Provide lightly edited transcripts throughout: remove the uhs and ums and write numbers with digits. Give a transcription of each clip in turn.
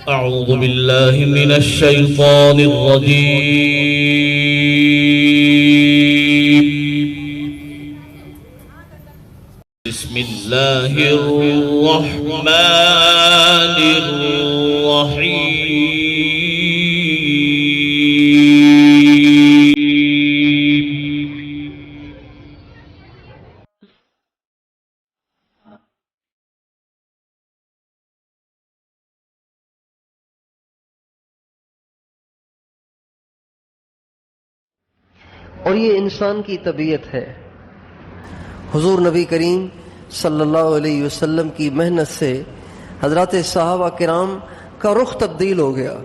أعوذ بالله من الشيطان الرجيم. بسم الله الرحمن الرحيم. اور یہ انسان کی طبیعت ہے. حضور نبی کریم صلی اللہ علیہ وسلم کی محنت سے حضرات صحابہ کرام کا رخ تبدیل ہو گیا.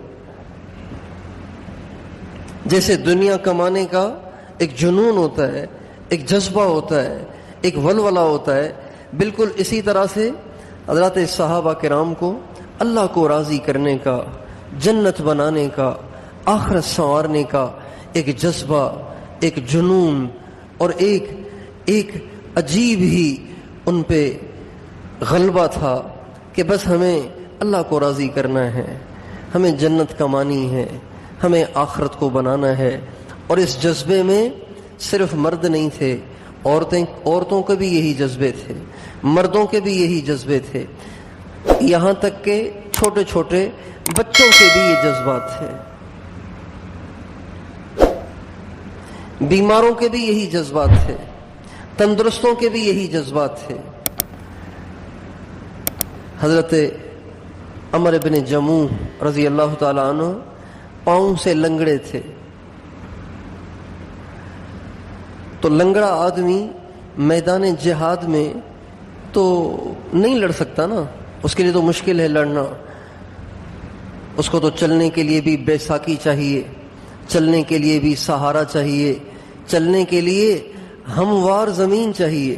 جیسے دنیا کمانے کا ایک جنون ہوتا ہے، ایک جذبہ ہوتا ہے، ایک ولولہ ہوتا ہے، بالکل اسی طرح سے حضرات صحابہ کرام کو اللہ کو راضی کرنے کا، جنت بنانے کا، آخرت سنوارنے کا ایک جذبہ، ایک جنون اور ایک عجیب ہی ان پہ غلبہ تھا کہ بس ہمیں اللہ کو راضی کرنا ہے، ہمیں جنت کمانی ہے، ہمیں آخرت کو بنانا ہے. اور اس جذبے میں صرف مرد نہیں تھے، عورتوں کے بھی یہی جذبے تھے، مردوں کے بھی یہی جذبے تھے، یہاں تک کہ چھوٹے چھوٹے بچوں کے بھی یہ جذبات تھے، بیماروں کے بھی یہی جذبات تھے، تندرستوں کے بھی یہی جذبات تھے. حضرت عمر بن جموح رضی اللہ تعالی عنہ پاؤں سے لنگڑے تھے. تو لنگڑا آدمی میدان جہاد میں تو نہیں لڑ سکتا نا، اس کے لیے تو مشکل ہے لڑنا. اس کو تو چلنے کے لیے بھی بیساکھی چاہیے، چلنے کے لیے بھی سہارا چاہیے، چلنے کے لیے ہموار زمین چاہیے.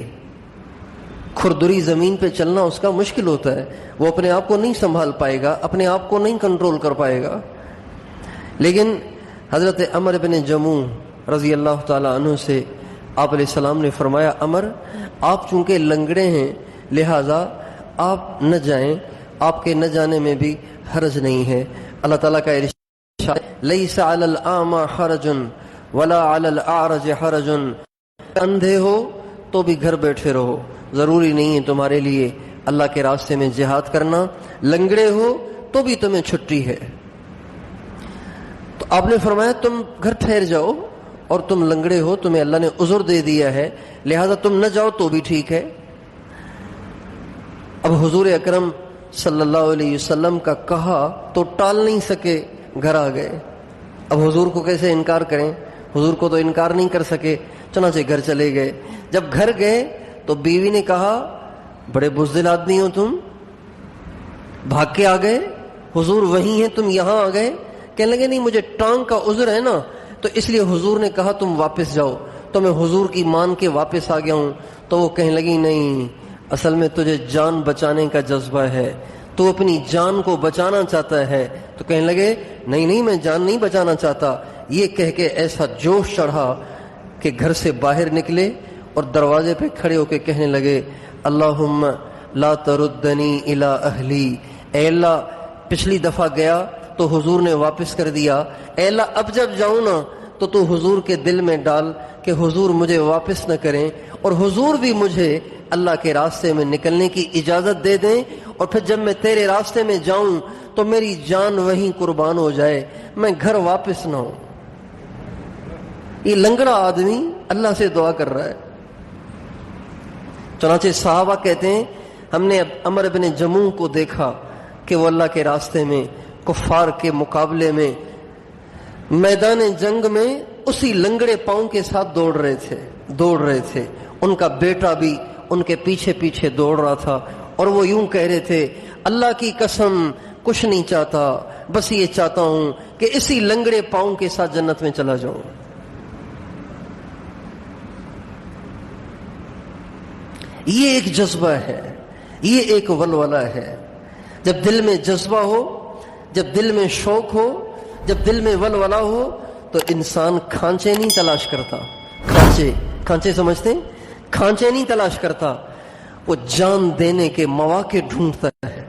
کھردری زمین پہ چلنا اس کا مشکل ہوتا ہے، وہ اپنے آپ کو نہیں سنبھال پائے گا، اپنے آپ کو نہیں کنٹرول کر پائے گا. لیکن حضرت عمر بن جموح رضی اللہ تعالی عنہ سے آپ علیہ السلام نے فرمایا، عمر آپ چونکہ لنگڑے ہیں لہذا آپ نہ جائیں، آپ کے نہ جانے میں بھی حرج نہیں ہے. اللہ تعالیٰ کا ارشاد، لیس علی الاعمى حرج ولا علی الاعرج حرج. اندھے ہو تو بھی گھر بیٹھے رہو، ضروری نہیں ہے تمہارے لیے اللہ کے راستے میں جہاد کرنا. لنگڑے ہو تو بھی تمہیں چھٹی ہے. تو آپ نے فرمایا تم گھر ٹھہر جاؤ، اور تم لنگڑے ہو، تمہیں اللہ نے عذر دے دیا ہے، لہذا تم نہ جاؤ تو بھی ٹھیک ہے. اب حضور اکرم صلی اللہ علیہ وسلم کا کہا تو ٹال نہیں سکے، گھر آ گئے. اب حضور کو کیسے انکار کریں، حضور کو تو انکار نہیں کر سکے، چنانچہ گھر چلے گئے. جب گھر گئے تو بیوی نے کہا، بڑے بزدل آدمی ہو تم، بھاگ کے آ گئے، حضور وہیں ہیں تم یہاں آ گئے. کہنے لگے نہیں مجھے ٹانگ کا عذر ہے نا، تو اس لیے حضور نے کہا تم واپس جاؤ، تو میں حضور کی مان کے واپس آ گیا ہوں. تو وہ کہنے لگی نہیں، اصل میں تجھے جان بچانے کا جذبہ ہے، تو اپنی جان کو بچانا چاہتا ہے. تو کہنے لگے نہیں میں جان نہیں بچانا چاہتا. یہ کہہ کے ایسا جوش چڑھا کہ گھر سے باہر نکلے اور دروازے پہ کھڑے ہو کے کہنے لگے، اللہم لا تردنی الی اہلی. اے اللہ پچھلی دفعہ گیا تو حضور نے واپس کر دیا، اے اللہ اب جب جاؤں نا تو حضور کے دل میں ڈال کہ حضور مجھے واپس نہ کریں، اور حضور بھی مجھے اللہ کے راستے میں نکلنے کی اجازت دے دیں، اور پھر جب میں تیرے راستے میں جاؤں تو میری جان وہیں قربان ہو جائے، میں گھر واپس نہ ہوں. یہ لنگڑا آدمی اللہ سے دعا کر رہا ہے. چنانچہ صحابہ کہتے ہیں ہم نے عمر بن جموح کو دیکھا کہ وہ اللہ کے راستے میں کفار کے مقابلے میں میدان جنگ میں اسی لنگڑے پاؤں کے ساتھ دوڑ رہے تھے. ان کا بیٹا بھی ان کے پیچھے پیچھے دوڑ رہا تھا، اور وہ یوں کہہ رہے تھے، اللہ کی قسم کچھ نہیں چاہتا، بس یہ چاہتا ہوں کہ اسی لنگڑے پاؤں کے ساتھ جنت میں چلا جاؤں. یہ ایک جذبہ ہے، یہ ایک ولولہ ہے. جب دل میں جذبہ ہو، جب دل میں شوق ہو، جب دل میں ولولہ ہو تو انسان کھانچے نہیں تلاش کرتا. کھانچے سمجھتے ہیں؟ کھانچے نہیں تلاش کرتا، وہ جان دینے کے مواقع ڈھونڈتا ہے.